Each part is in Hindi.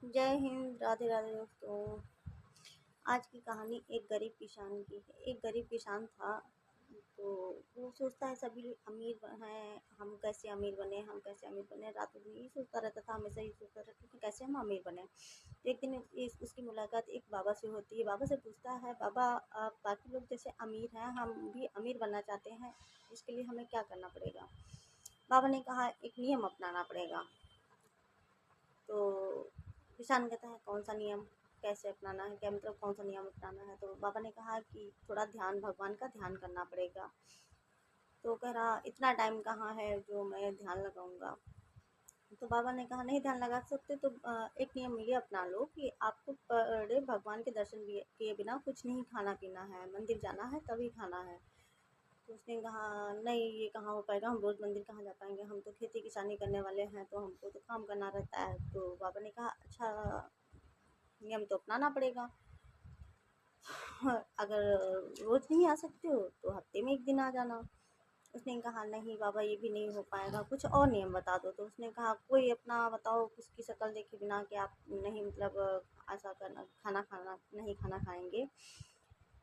जय हिंद, राधे राधे दोस्तों। आज की कहानी एक गरीब किसान की है। एक गरीब किसान था, तो वो सोचता है सभी अमीर हैं, हम कैसे अमीर बने, हम कैसे अमीर बने। रातों दिन यही सोचता रहता था, हमेशा ही सोचता रहता था कैसे हम अमीर बने। एक दिन उसकी मुलाकात एक बाबा से होती है। बाबा से पूछता है, बाबा आप बाकी लोग जैसे अमीर हैं, हम भी अमीर बनना चाहते हैं, इसके लिए हमें क्या करना पड़ेगा। बाबा ने कहा, एक नियम अपनाना पड़ेगा। तो किसान कहता है, कौन सा नियम, कैसे अपनाना है, क्या मतलब कौन सा नियम अपनाना है। तो बाबा ने कहा कि थोड़ा ध्यान, भगवान का ध्यान करना पड़ेगा। तो कह रहा, इतना टाइम कहाँ है जो मैं ध्यान लगाऊंगा। तो बाबा ने कहा, नहीं ध्यान लगा सकते तो एक नियम ये अपना लो कि आपको पर डे भगवान के दर्शन किए बिना कुछ नहीं खाना पीना है, मंदिर जाना है तभी खाना है। तो उसने कहा, नहीं ये कहाँ हो पाएगा, हम रोज़ मंदिर कहाँ जा पाएंगे, हम तो खेती किसानी करने वाले हैं, तो हमको तो काम करना रहता है। तो बाबा ने कहा, अच्छा नियम तो अपनाना पड़ेगा। अगर रोज़ नहीं आ सकते हो तो हफ्ते में एक दिन आ जाना। उसने कहा, नहीं बाबा ये भी नहीं हो पाएगा, कुछ और नियम बता दो। तो उसने कहा, कोई अपना बताओ, किसकी शक्ल देखे बिना कि आप नहीं मतलब ऐसा करना, खाना खाना नहीं खाना खाएंगे।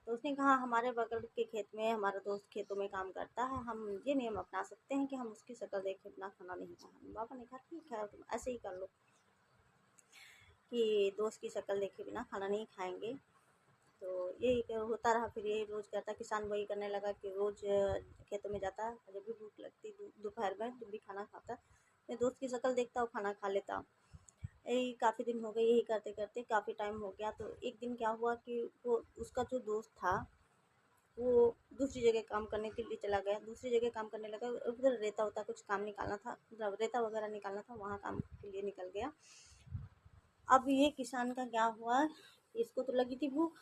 तो उसने कहा, हमारे बगल के खेत में हमारा दोस्त खेतों में काम करता है, हम ये नियम अपना सकते हैं कि हम उसकी शक्ल देखे बिना खाना नहीं खाएंगे। बाबा ने कहा, ठीक है तुम ऐसे ही कर लो कि दोस्त की शक्ल देखे बिना खाना नहीं खाएंगे। तो यही होता रहा। फिर यही रोज़ करता, किसान वही करने लगा कि रोज़ खेतों में जाता, जब भी भूख लगती दोपहर में जब भी खाना खाता, अपने दोस्त की शक्ल देखता और खाना खा लेता। यही काफ़ी दिन हो गए, यही करते करते काफ़ी टाइम हो गया। तो एक दिन क्या हुआ कि वो उसका जो दोस्त था वो दूसरी जगह काम करने के लिए चला गया, दूसरी जगह काम करने लगा। उधर रेता होता कुछ काम निकालना था, मतलब रेता वगैरह निकालना था, वहाँ काम के लिए निकल गया। अब ये किसान का क्या हुआ, इसको तो लगी थी भूख।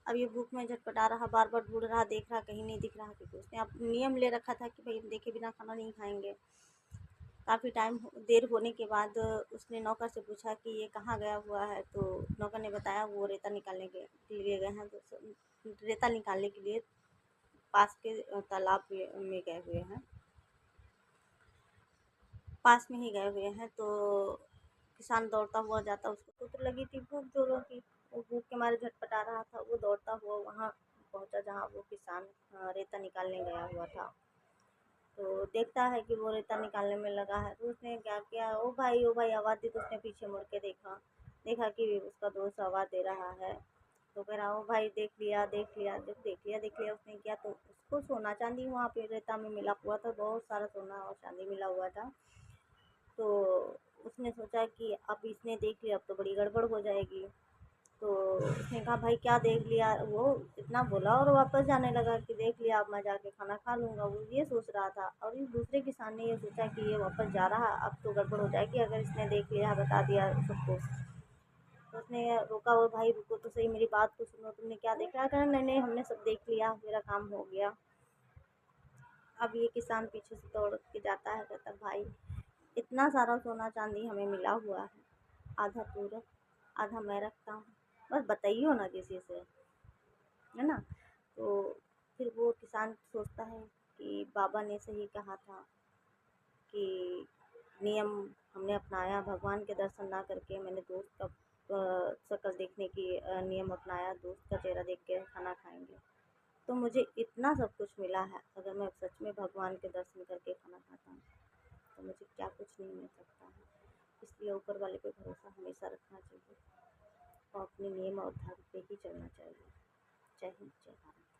अब ये भूख में झटपटा रहा, बार बार ढूंढ रहा, देख रहा, कहीं नहीं दिख रहा, क्योंकि उसने अब नियम ले रखा था कि भाई देखे बिना खाना नहीं खाएंगे। काफ़ी टाइम देर होने के बाद उसने नौकर से पूछा कि ये कहाँ गया हुआ है। तो नौकर ने बताया वो रेता निकालने के लिए गए हैं। तो रेता निकालने के लिए पास के तालाब में गए हुए हैं, पास में ही गए हुए हैं। तो किसान दौड़ता हुआ जाता, उसको तो लगी थी भूख जोरों की, वो भूख के मारे झटपटा रहा था। वो दौड़ता हुआ वहाँ पहुँचा जहाँ वो किसान रेता निकालने गया हुआ था। तो देखता है कि वो रेता निकालने में लगा है। तो उसने क्या किया, ओ भाई आवाज़ दी। तो उसने पीछे मुड़ के देखा, देखा कि उसका दोस्त आवाज़ दे रहा है। तो कह रहा, ओ भाई देख लिया देख लिया। जब देख लिया उसने क्या, तो उसको सोना चांदी वहाँ पे रेता में मिला हुआ था, बहुत सारा सोना और चांदी मिला हुआ था। तो उसने सोचा कि अब इसने देख लिया, अब तो बड़ी गड़बड़ हो जाएगी। तो उसने कहा, भाई क्या देख लिया, वो इतना बोला और वापस जाने लगा कि देख लिया, अब मैं जाके खाना खा लूँगा। वो ये सोच रहा था, और इस दूसरे किसान ने ये सोचा कि ये वापस जा रहा, अब तो गड़बड़ हो जाएगी अगर इसने देख लिया, बता दिया सबको। तो उसने रोका, वो भाई रुको तो सही, मेरी बात तो सुनो, तुमने क्या देख लिया। कहा, नहीं नहीं हमने सब देख लिया, मेरा काम हो गया। अब ये किसान पीछे से दौड़ के जाता है, कहता, भाई इतना सारा सोना चांदी हमें मिला हुआ है, आधा पूरा आधा मैं रखता हूँ, बस बताइयो ना किसी से, है ना। तो फिर वो किसान सोचता है कि बाबा ने सही कहा था कि नियम हमने अपनाया, भगवान के दर्शन ना करके मैंने दोस्त का शक्ल देखने की नियम अपनाया, दोस्त का चेहरा देख के खाना खाएंगे, तो मुझे इतना सब कुछ मिला है। अगर मैं सच में भगवान के दर्शन करके खाना खाता हूँ तो मुझे क्या कुछ नहीं मिल सकता है। इसलिए ऊपर वाले पे भरोसा हमेशा रखना चाहिए और अपने नियम और धर्म पे ही चलना चाहिए। जय हिंद, जय भारत।